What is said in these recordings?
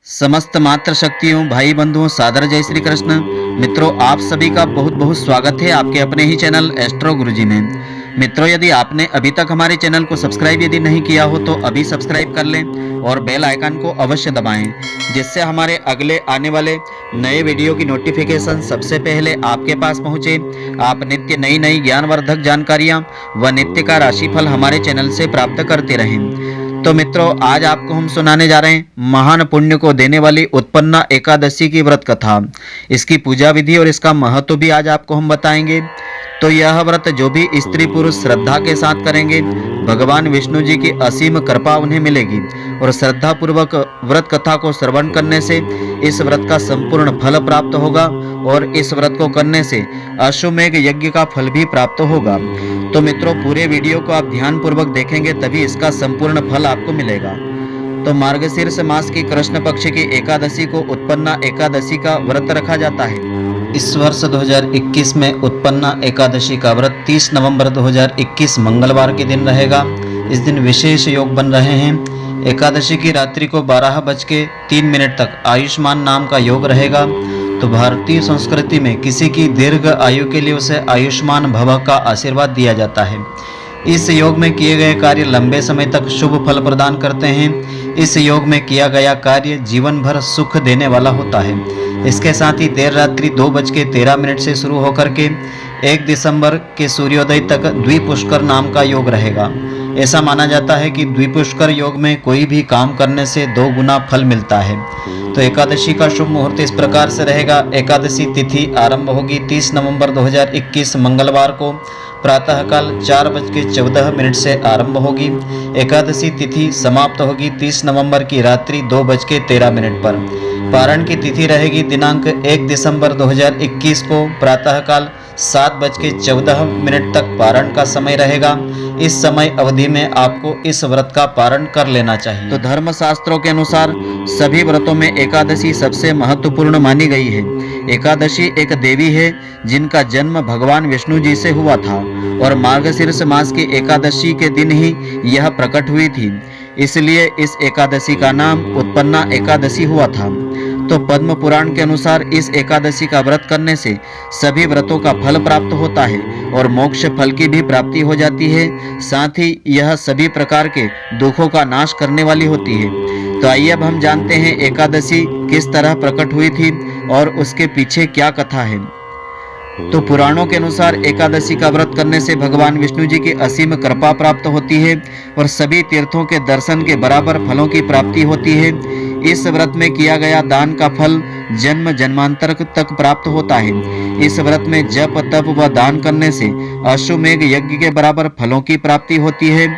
समस्त मात्र शक्तियों भाई बंधुओं सादर जय श्री कृष्ण। मित्रों, आप सभी का बहुत बहुत स्वागत है आपके अपने ही चैनल एस्ट्रो गुरुजी में। मित्रों, यदि आपने अभी तक हमारे चैनल को सब्सक्राइब यदि नहीं किया हो तो अभी सब्सक्राइब कर लें और बेल आइकन को अवश्य दबाएं, जिससे हमारे अगले आने वाले नए वीडियो की नोटिफिकेशन सबसे पहले आपके पास पहुंचे। आप नित्य नई नई ज्ञानवर्धक जानकारियां व नित्य का राशिफल हमारे चैनल से प्राप्त करते रहें। तो मित्रों, आज आपको हम सुनाने जा रहे हैं महान पुण्य को देने वाली उत्पन्ना एकादशी की व्रत कथा। इसकी पूजा विधि और इसका महत्व भी आज आपको हम बताएंगे। तो यह व्रत जो भी स्त्री पुरुष श्रद्धा के साथ करेंगे, भगवान विष्णु जी की असीम कृपा उन्हें मिलेगी और श्रद्धा पूर्वक व्रत कथा को श्रवण करने से इस व्रत का संपूर्ण फल प्राप्त होगा और इस व्रत को करने से अश्वमेघ यज्ञ का फल भी प्राप्त होगा। तो मित्रों, पूरे वीडियो को आप ध्यान पूर्वक देखेंगे तभी इसका संपूर्ण फल आपको मिलेगा। तो मार्गशीर्ष मास की कृष्ण पक्ष की एकादशी को उत्पन्ना एकादशी का व्रत रखा जाता है। इस वर्ष 2021 में उत्पन्ना एकादशी का व्रत 30 नवंबर 2021 मंगलवार के दिन रहेगा। इस दिन विशेष योग बन रहे हैं। एकादशी की रात्रि को 12:03 तक आयुष्मान नाम का योग रहेगा। तो भारतीय संस्कृति में किसी की दीर्घ आयु के लिए उसे आयुष्मान भव का आशीर्वाद दिया जाता है। इस योग में किए गए कार्य लंबे समय तक शुभ फल प्रदान करते हैं। इस योग में किया गया कार्य जीवन भर सुख देने वाला होता है। इसके साथ ही देर रात्रि 2:13 से शुरू होकर के 1 दिसंबर के सूर्योदय तक द्विपुष्कर नाम का योग रहेगा। ऐसा माना जाता है कि द्विपुष्कर योग में कोई भी काम करने से 2 गुना फल मिलता है। तो एकादशी का शुभ मुहूर्त इस प्रकार से रहेगा। एकादशी तिथि आरंभ होगी 30 नवंबर 2021 मंगलवार को प्रातःकाल 4:14 से आरंभ होगी। एकादशी तिथि समाप्त होगी 30 नवंबर की रात्रि 2:13 पर। पारण की तिथि रहेगी दिनांक 1 दिसंबर 2021 को प्रातःकाल 7:14 तक पारण का समय रहेगा। इस समय अवधि में आपको इस व्रत का पारण कर लेना चाहिए। तो धर्म शास्त्रों के अनुसार सभी व्रतों में एकादशी सबसे महत्वपूर्ण मानी गई है। एकादशी एक देवी है जिनका जन्म भगवान विष्णु जी से हुआ था और मार्गशीर्ष मास की एकादशी के दिन ही यह प्रकट हुई थी। इसलिए इस एकादशी का नाम उत्पन्ना एकादशी हुआ था। तो पद्म पुराण के अनुसार इस एकादशी का व्रत करने से सभी व्रतों का फल प्राप्त होता है और मोक्ष फल की भी प्राप्ति हो जाती है। साथ ही यह सभी प्रकार के दुखों का नाश करने वाली होती है। तो आइए अब हम जानते हैं एकादशी किस तरह प्रकट हुई थी और उसके पीछे क्या कथा है। तो पुराणों के अनुसार एकादशी का व्रत करने से भगवान विष्णु जी की असीम कृपा प्राप्त होती है और सभी तीर्थों के दर्शन के बराबर फलों की प्राप्ति होती है। इस व्रत में किया गया दान का फल जन्म जन्मांतर तक प्राप्त होता है। इस व्रत में जप तप व दान करने से अश्वमेघ यज्ञ के बराबर फलों की प्राप्ति होती है।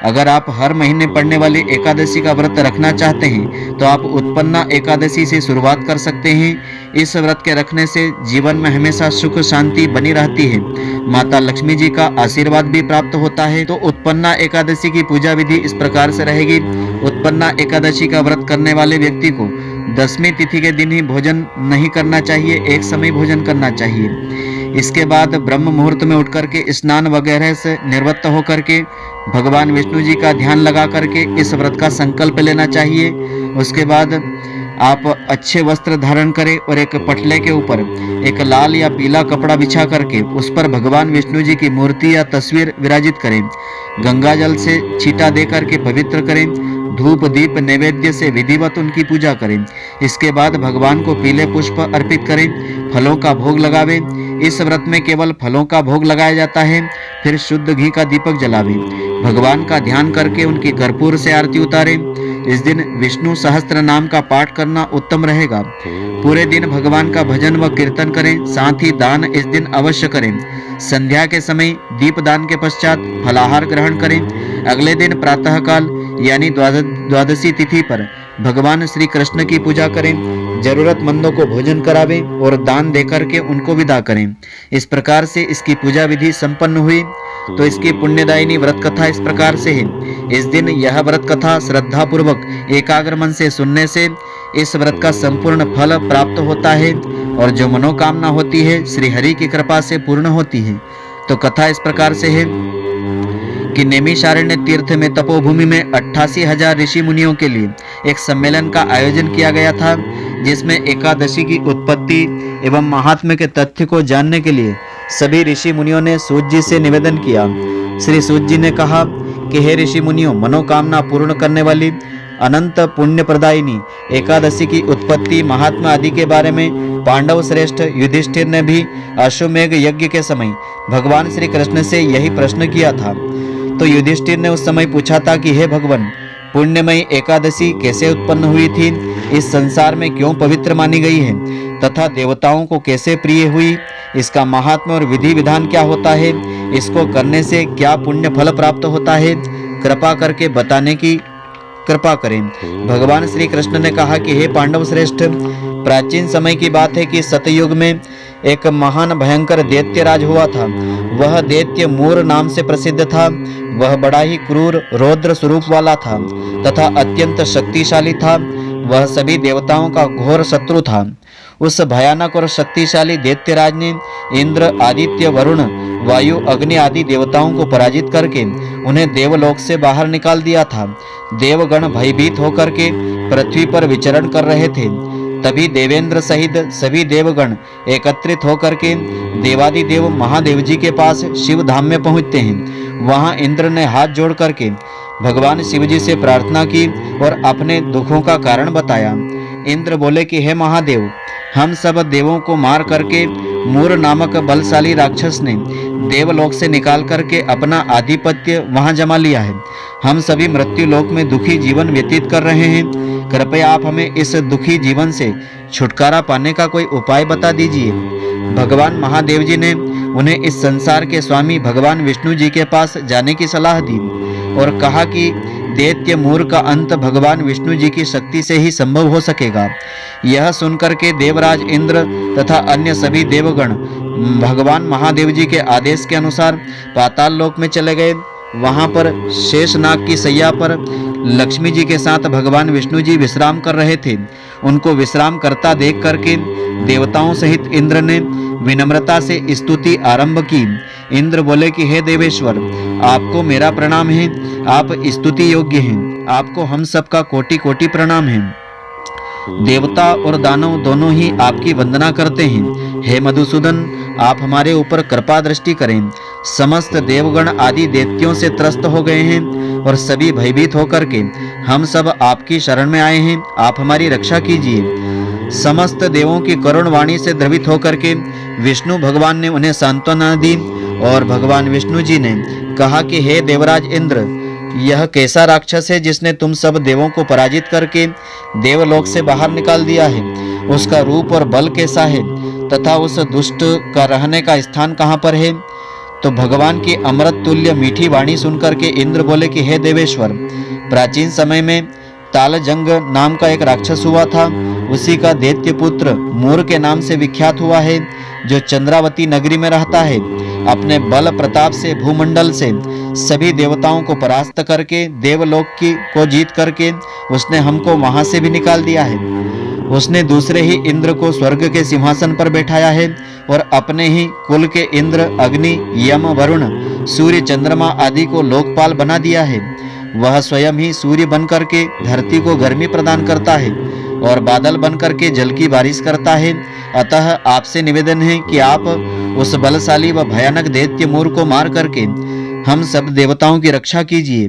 अगर आप हर महीने पड़ने वाली एकादशी का व्रत रखना चाहते हैं तो आप उत्पन्ना एकादशी से शुरुआत कर सकते हैं। इस व्रत के रखने से जीवन में हमेशा सुख शांति बनी रहती है। माता लक्ष्मी जी का आशीर्वाद भी प्राप्त होता है। तो उत्पन्ना एकादशी की पूजा विधि इस प्रकार से रहेगी। उत्पन्ना एकादशी का व्रत करने वाले व्यक्ति को 10वीं तिथि के दिन ही भोजन नहीं करना चाहिए, एक समय भोजन करना चाहिए। इसके बाद ब्रह्म मुहूर्त में उठ करके स्नान वगैरह से निवृत्त होकर के भगवान विष्णु जी का ध्यान लगा करके इस व्रत का संकल्प लेना चाहिए। उसके बाद आप अच्छे वस्त्र धारण करें और एक पटले के ऊपर एक लाल या पीला कपड़ा बिछा करके उस पर भगवान विष्णु जी की मूर्ति या तस्वीर विराजित करें। गंगा जल से छींटा दे करके पवित्र करें। धूप दीप नैवेद्य से विधिवत उनकी पूजा करें। इसके बाद भगवान को पीले पुष्प अर्पित करें, फलों का भोग लगावें। इस व्रत में केवल फलों का भोग लगाया जाता है। फिर शुद्ध घी का दीपक जलावें। भगवान का ध्यान करके उनकी कर्पूर से आरती उतारें। इस दिन विष्णु सहस्त्र नाम का पाठ करना उत्तम रहेगा। पूरे दिन भगवान का भजन व कीर्तन करें। साथ ही दान इस दिन अवश्य करें। संध्या के समय दीप दान के पश्चात फलाहार ग्रहण करें। अगले दिन प्रातःकाल यानी द्वादशी तिथि पर भगवान श्री कृष्ण की पूजा करें। जरूरतमंदों को भोजन करावें और दान देकर के उनको विदा करें। इस प्रकार से इसकी पूजा विधि संपन्न हुई। तो इसकी पुण्यदायिनी व्रत कथा इस प्रकार से है। इस दिन यह व्रत कथा श्रद्धा पूर्वक एकाग्र मन से सुनने से इस व्रत का संपूर्ण फल प्राप्त होता है और जो मनोकामना होती है श्री हरि की कृपा से पूर्ण होती है। तो कथा इस प्रकार से है कि नैमिषारण्य तीर्थ में तपोभूमि में 88,000 ऋषि मुनियों के लिए एक सम्मेलन का आयोजन किया गया था, जिसमें एकादशी की उत्पत्ति एवं महात्म्य के तथ्य को जानने के लिए सभी ऋषि मुनियों ने सूत जी से निवेदन किया। श्री सूत जी ने कहा कि हे ऋषि मुनियों, मनोकामना पूर्ण करने वाली अनंत पुण्य प्रदायिनी एकादशी की उत्पत्ति, महात्मा आदि के बारे में पांडव श्रेष्ठ युधिष्ठिर ने भी अश्वमेघ यज्ञ के समय भगवान श्री कृष्ण से यही प्रश्न किया था। तो युधिष्ठिर ने उस समय पूछा था कि हे भगवान, पुण्यमयी एकादशी कैसे उत्पन्न हुई थी, इस संसार में क्यों पवित्र मानी गई है तथा देवताओं को कैसे प्रिय हुई, इसका महात्म्य और विधि विधान क्या होता है, इसको करने से क्या पुण्य फल प्राप्त होता है, कृपा करके बताने की कृपा करें। भगवान श्री कृष्ण ने कहा कि हे पांडव श्रेष्ठ, प्राचीन समय की बात है कि सतयुग में एक महान भयंकर दैत्यराज हुआ था। वह दैत्य मूर नाम से प्रसिद्ध था। वह बड़ा ही क्रूर रौद्र स्वरूप वाला था तथा अत्यंत शक्तिशाली था। वह सभी देवताओं का घोर शत्रु था। उस भयानक और शक्तिशाली दैत्यराज ने इंद्र, आदित्य, वरुण, वायु, अग्नि आदि देवताओं को पराजित करके उन्हें देवलोक से बाहर निकाल दिया था। देवगण भयभीत होकर के पृथ्वी पर विचरण कर रहे थे। तभी देवेंद्र सहित सभी देवगण एकत्रित होकर के देवादिदेव महादेव जी के पास शिव धाम में पहुंचते हैं। वहां इंद्र ने हाथ जोड़ करके भगवान शिव जी से प्रार्थना की और अपने दुखों का कारण बताया। इंद्र बोले कि हे महादेव, हम सब देवों को मार करके मूर नामक बलशाली राक्षस ने देवलोक से निकाल करके अपना आधिपत्य वहां जमा लिया है। हम सभी मृत्यु लोक में दुखी जीवन व्यतीत कर रहे हैं। कृपया आप हमें इस दुखी जीवन से छुटकारा पाने का कोई उपाय बता दीजिए। भगवान महादेव जी ने उन्हें इस संसार के स्वामी भगवान विष्णु जी के पास जाने की सलाह दी और कहा कि दैत्य मूर का अंत भगवान विष्णु जी की शक्ति से ही संभव हो सकेगा। यह सुनकर के देवराज इंद्र तथा अन्य सभी देवगण भगवान महादेव जी के आदेश के अनुसार पाताल लोक में चले गए। वहां पर शेषनाग की सैया पर लक्ष्मी जी के साथ भगवान विष्णु जी विश्राम कर रहे थे। उनको विश्राम करता देख करके देवताओं सहित इंद्र ने विनम्रता से स्तुति आरंभ की। इंद्र बोले कि हे देवेश्वर, आपको मेरा प्रणाम है। आप स्तुति योग्य हैं। आपको हम सबका कोटि कोटि प्रणाम है। देवता और दानव दोनों ही आपकी वंदना करते हैं। हे मधुसूदन, आप हमारे ऊपर कृपा दृष्टि करें। समस्त देवगण आदि दैत्यों से त्रस्त हो गए हैं और सभी भयभीत होकर के हम सब आपकी शरण में आए हैं। आप हमारी रक्षा कीजिए। समस्त देवों की करुण वाणी से द्रवित होकर के विष्णु भगवान ने उन्हें सांत्वना दी और भगवान विष्णु जी ने कहा कि हे देवराज इंद्र, यह कैसा राक्षस है जिसने तुम सब देवों को पराजित करके देवलोक से बाहर निकाल दिया है? उसका रूप और बल कैसा है तथा उस दुष्ट का रहने का स्थान कहाँ पर है? तो भगवान की अमृत तुल्य मीठी वाणी सुनकर के इंद्र बोले कि हे देवेश्वर, प्राचीन समय में तालजंग नाम का एक राक्षस हुआ था। उसी का दैत्य पुत्र मूर के नाम से विख्यात हुआ है, जो चंद्रावती नगरी में रहता है। अपने बल प्रताप से भूमंडल से सभी देवताओं को परास्त करके देवलोक को जीत करके उसने हमको वहां से भी निकाल दिया है। उसने दूसरे ही इंद्र को स्वर्ग के सिंहासन पर बैठाया है और अपने ही कुल के इंद्र, अग्नि, यम, वरुण, सूर्य, चंद्रमा आदि को लोकपाल बना दिया है। वह स्वयं ही सूर्य बन करके धरती को गर्मी प्रदान करता है और बादल बन करके जल की बारिश करता है। अतः आपसे निवेदन है कि आप उस बलशाली व भयानक दैत्य मूर को मार करके हम सब देवताओं की रक्षा कीजिए।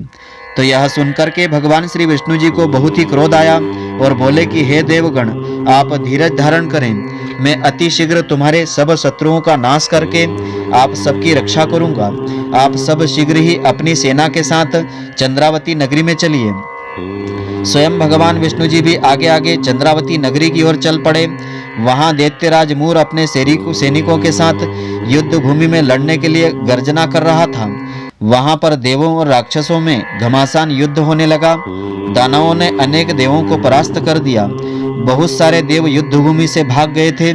तो यह सुनकर के भगवान श्री विष्णु जी को बहुत ही क्रोध आया और बोले कि हे देवगण, आप धीरज धारण करें। मैं अति शीघ्र तुम्हारे सब शत्रुओं का नाश करके आप सबकी रक्षा करूंगा। आप सब शीघ्र ही अपनी सेना के साथ चंद्रावती नगरी में चलिए। स्वयं भगवान विष्णु जी भी आगे आगे चंद्रावती नगरी की ओर चल पड़े। वहां दैत्यराज मूर अपने सैनिकों के साथ युद्ध भूमि में लड़ने के लिए गर्जना कर रहा था। वहां पर देवों और राक्षसों में घमासान युद्ध होने लगा। दानवों ने अनेक देवों को परास्त कर दिया। बहुत सारे देव युद्ध भूमि से भाग गए थे।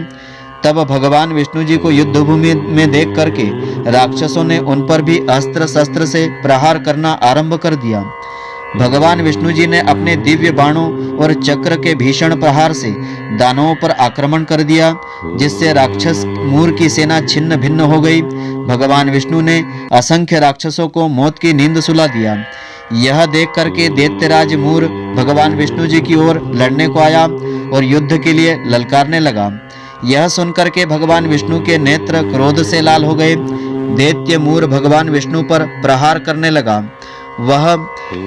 तब भगवान विष्णु जी को युद्ध भूमि में देख करके राक्षसों ने उन पर भी अस्त्र शस्त्र से प्रहार करना आरंभ कर दिया। भगवान विष्णु जी ने अपने दिव्य बाणों और चक्र के भीषण प्रहार से दानवों पर आक्रमण कर दिया, जिससे राक्षस मूर की सेना छिन्न भिन्न हो गई। भगवान विष्णु ने असंख्य राक्षसों को मौत की नींद सुला दिया। यह देख करके दैत्यराज मूर भगवान विष्णु जी की ओर लड़ने को आया और युद्ध के लिए ललकारने लगा। यह सुनकर के भगवान विष्णु के नेत्र क्रोध से लाल हो गए। दैत्य मूर भगवान विष्णु पर प्रहार करने लगा। वह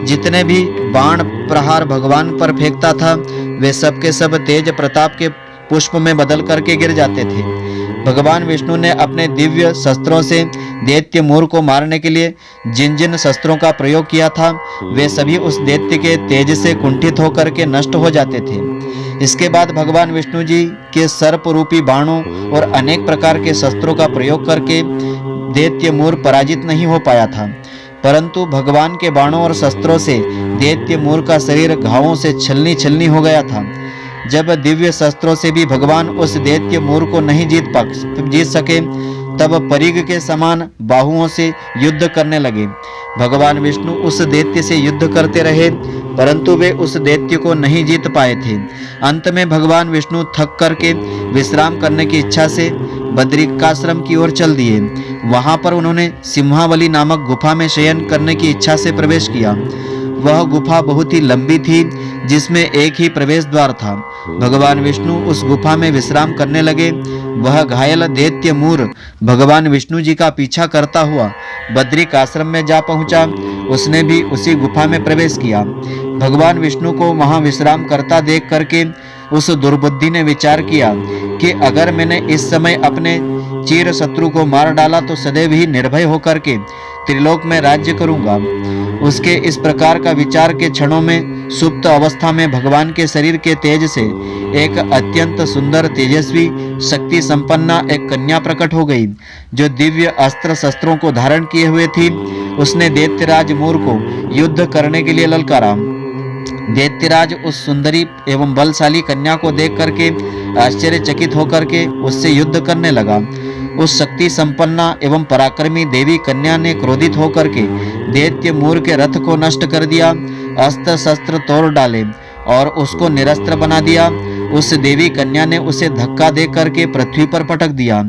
जितने भी बाण प्रहार भगवान पर फेंकता था, वे सब के सब तेज प्रताप के पुष्प में बदल करके गिर जाते थे। भगवान विष्णु ने अपने दिव्य शस्त्रों से दैत्य मूर को मारने के लिए जिन जिन शस्त्रों का प्रयोग किया था, वे सभी उस दैत्य के तेज से कुंठित होकर के नष्ट हो जाते थे। इसके बाद भगवान विष्णु जी के सर्प रूपी बाणों और अनेक प्रकार के शस्त्रों का प्रयोग करके दैत्य मूर पराजित नहीं हो पाया था, परंतु भगवान के बाणों और शस्त्रों से दैत्य मूर का शरीर घावों से छलनी छलनी हो गया था। जब दिव्य शस्त्रों से भी भगवान उस दैत्य मूर को नहीं जीत सके, तब परिग के समान बाहुओं से युद्ध करने लगे। भगवान विष्णु उस दैत्य से युद्ध करते रहे, परंतु वे उस दैत्य को नहीं जीत पाए थे। अंत में भगवान विष्णु थक करके विश्राम करने की इच्छा से बद्रिकाश्रम की ओर चल दिए। वहां पर उन्होंने सिंहावली नामक गुफा में शयन करने की इच्छा से प्रवेश किया। वह गुफा बहुत ही लंबी थी, जिसमें एक ही प्रवेश द्वार था। भगवान विष्णु उस गुफा में विश्राम करने लगे। वह घायल दैत्य मूर भगवान विष्णु जी का पीछा करता हुआ बद्रिक आश्रम में जा पहुंचा। उसने भी उसी गुफा में प्रवेश किया। भगवान विष्णु को वहां विश्राम करता देख करके उस दुर्बुद्धि ने विचार किया कि अगर मैंने इस समय अपने चीर शत्रु को मार डाला तो सदैव ही निर्भय होकर के त्रिलोक में राज्य करूंगा। उसके इस प्रकार का विचार के क्षणों में सुप्त अवस्था में भगवान के शरीर के तेज से एक अत्यंत सुंदर तेजस्वी शक्ति संपन्ना एक कन्या प्रकट हो गई, जो दिव्य अस्त्र शस्त्रों को धारण किए हुए थी। उसने दैत्यराज मूर को युद्ध करने के लिए ललकारा। दैत्यराज उस सुंदरी एवं बलशाली कन्या को देख करके आश्चर्यचकित होकर के उससे युद्ध करने लगा। उस शक्ति संपन्ना एवं पराक्रमी देवी कन्या ने क्रोधित होकर के दैत्य मूर के रथ को नष्ट कर दिया, अस्त्र शस्त्र तोड़ डाले और उसको निरस्त्र बना दिया। उस देवी कन्या ने उसे धक्का दे करके पृथ्वी पर पटक दिया।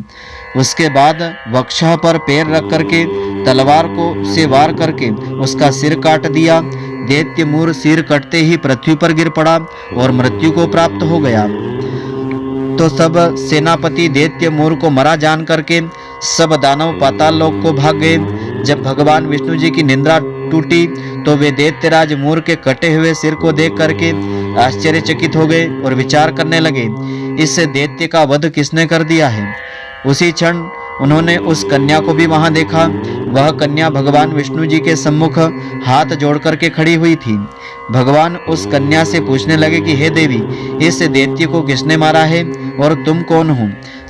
उसके बाद वक्षः पर पैर रख करके तलवार को से वार करके उसका सिर काट दिया। दैत्य मूर सिर कटते ही पृथ्वी पर गिर पड़ा और मृत्यु को प्राप्त हो गया। तो सब सेनापति दैत्य मूर को मरा जान करके सब दानव पाताल लोक को भाग गए। जब भगवान विष्णु जी की निंद्रा टूटी तो वे दैत्यराज मूर के कटे हुए सिर को देख करके आश्चर्यचकित हो गए और विचार करने लगे, इस दैत्य का वध किसने कर दिया है। उसी क्षण उन्होंने उस कन्या को भी वहां देखा। वह कन्या भगवान विष्णु जी के सम्मुख हाथ जोड़ करके खड़ी हुई थी। भगवान उस कन्या से पूछने लगे कि हे देवी, इस दैत्य को किसने मारा है और तुम कौन हो।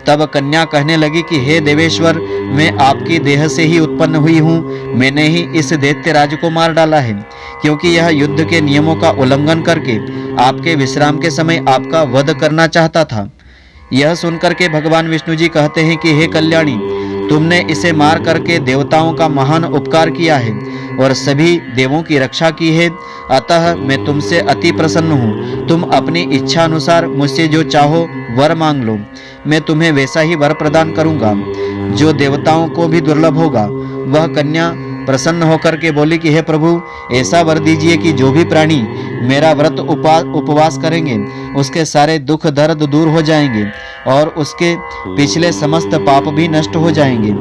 तब कन्या कहने लगी कि हे देवेश्वर, मैं आपकी देह से ही उत्पन्न हुई हूँ। मैंने ही इस दैत्यराज को मार डाला है, क्योंकि यह युद्ध के नियमों का उल्लंघन करके आपके विश्राम के समय आपका वध करना चाहता था। यह सुनकर के भगवान विष्णु जी कहते हैं कि हे कल्याणी, तुमने इसे मार करके देवताओं का महान उपकार किया है और सभी देवों की रक्षा की है, अतः मैं तुमसे अति प्रसन्न हूँ। तुम अपनी इच्छा अनुसार मुझसे जो चाहो वर मांग लो, मैं तुम्हें वैसा ही वर प्रदान करूँगा जो देवताओं को भी दुर्लभ होगा। वह कन्या प्रसन्न होकर के बोली कि हे प्रभु, ऐसा वर दीजिए कि जो भी प्राणी मेरा व्रत उपवास करेंगे उसके सारे दुख दर्द दूर हो जाएंगे और उसके पिछले समस्त पाप भी नष्ट हो जाएंगे।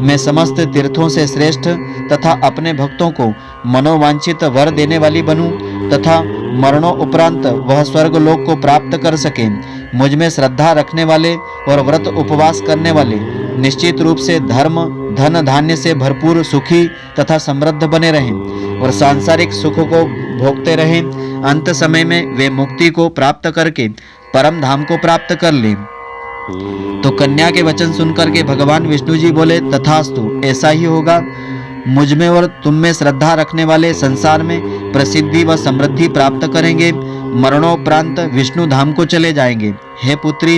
मैं समस्त तीर्थों से श्रेष्ठ तथा अपने भक्तों को मनोवांछित वर देने वाली बनूं तथा मरणों उपरांत वह स्वर्ग लोक को प्राप्त कर सके। मुझ में श्रद्धा रखने वाले और व्रत उपवास करने वाले निश्चित रूप से धर्म धन धान्य से भरपूर सुखी तथा समृद्ध बने रहें और सांसारिक सुख को भोगते रहें। अंत समय में वे मुक्ति को प्राप्त करके परम धाम को प्राप्त कर लें। तो कन्या के वचन सुनकर के भगवान विष्णु जी बोले, तथास्तु, ऐसा ही होगा। मुझ में और तुम में श्रद्धा रखने वाले संसार में प्रसिद्धि व समृद्धि प्राप्त करेंगे, मरणोपरांत विष्णु धाम को चले जाएंगे। हे पुत्री,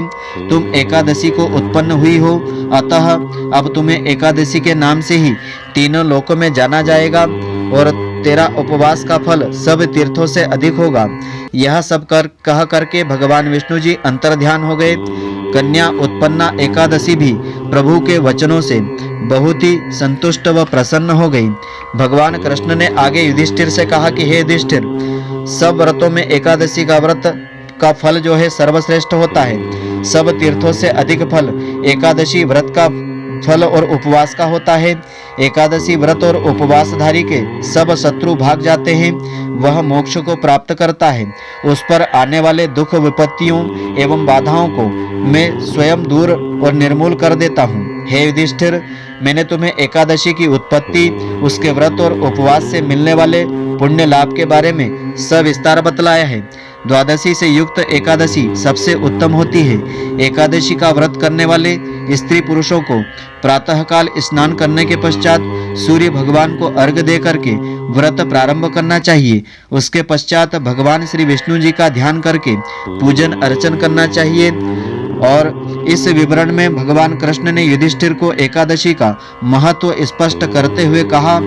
तुम एकादशी को उत्पन्न हुई हो, अतः अब तुम्हें एकादशी के नाम से ही तीनों लोकों में जाना जाएगा और तेरा उपवास का फल सब तीर्थों से अधिक होगा। यह सब कह करके भगवान विष्णु जी अंतर्ध्यान हो गए। कन्या उत्पन्ना एकादशी भी प्रभु के वचनों से बहुत ही संतुष्ट व प्रसन्न हो गई। भगवान कृष्ण ने आगे युधिष्ठिर से कहा कि हे युधिष्ठिर, सब व्रतों में एकादशी का व्रत का फल जो है सर्वश्रेष्ठ होता है। सब तीर्थों से अधिक फल एकादशी व्रत का फल और उपवास का होता है। एकादशी व्रत और उपवासधारी के सब शत्रु भाग जाते हैं। वह मोक्ष को प्राप्त करता है। उस पर आने वाले दुख विपत्तियों एवं बाधाओं को मैं स्वयं दूर और निर्मूल कर देता हूँ। हे युधिष्ठिर, मैंने तुम्हें एकादशी की उत्पत्ति, उसके व्रत और उपवास से मिलने वाले पुण्य लाभ के बारे में सविस्तार बतलाया है। द्वादशी से युक्त एकादशी सबसे उत्तम होती है। एकादशी का व्रत करने वाले स्त्री पुरुषों को प्रातःकाल स्नान करने के पश्चात सूर्य भगवान को अर्घ्य दे करके व्रत प्रारंभ करना चाहिए। उसके पश्चात भगवान श्री विष्णु जी का ध्यान करके पूजन अर्चन करना चाहिए। और इस विवरण में भगवान कृष्ण ने युधिष्ठिर को एकादशी का महत्व स्पष्ट करते हुए कहा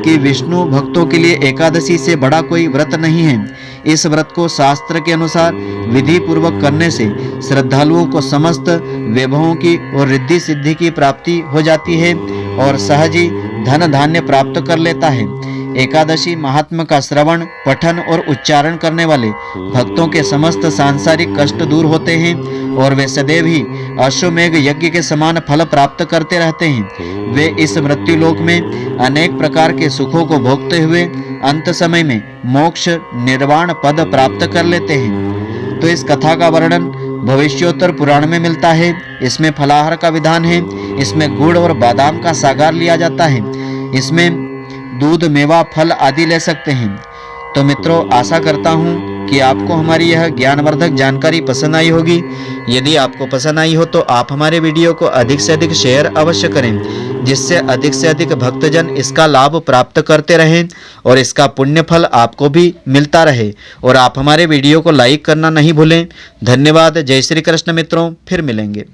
कि विष्णु भक्तों के लिए एकादशी से बड़ा कोई व्रत नहीं है। इस व्रत को शास्त्र के अनुसार विधि पूर्वक करने से श्रद्धालुओं को समस्त वैभवों की और रिद्धि सिद्धि की प्राप्ति हो जाती है और सहज ही धन धान्य प्राप्त कर लेता है। एकादशी महात्मा का श्रवण, पठन और उच्चारण करने वाले भक्तों के समस्त सांसारिक कष्ट दूर होते हैं और वे सदैव ही अश्वमेघ यज्ञ के समान फल प्राप्त करते रहते हैं। वे इस मृत्यु लोक में अनेक प्रकार के सुखों को भोगते हुए अंत समय में मोक्ष निर्वाण पद प्राप्त कर लेते हैं। तो इस कथा का वर्णन भविष्योत्तर पुराण में मिलता है। इसमें फलाहार का विधान है। इसमें गुड़ और बादाम का सागार लिया जाता है। इसमें दूध, मेवा, फल आदि ले सकते हैं। तो मित्रों, आशा करता हूँ कि आपको हमारी यह ज्ञानवर्धक जानकारी पसंद आई होगी। यदि आपको पसंद आई हो तो आप हमारे वीडियो को अधिक से अधिक शेयर अवश्य करें, जिससे अधिक से अधिक भक्तजन इसका लाभ प्राप्त करते रहें और इसका पुण्य फल आपको भी मिलता रहे। और आप हमारे वीडियो को लाइक करना नहीं भूलें। धन्यवाद। जय श्री कृष्ण मित्रों, फिर मिलेंगे।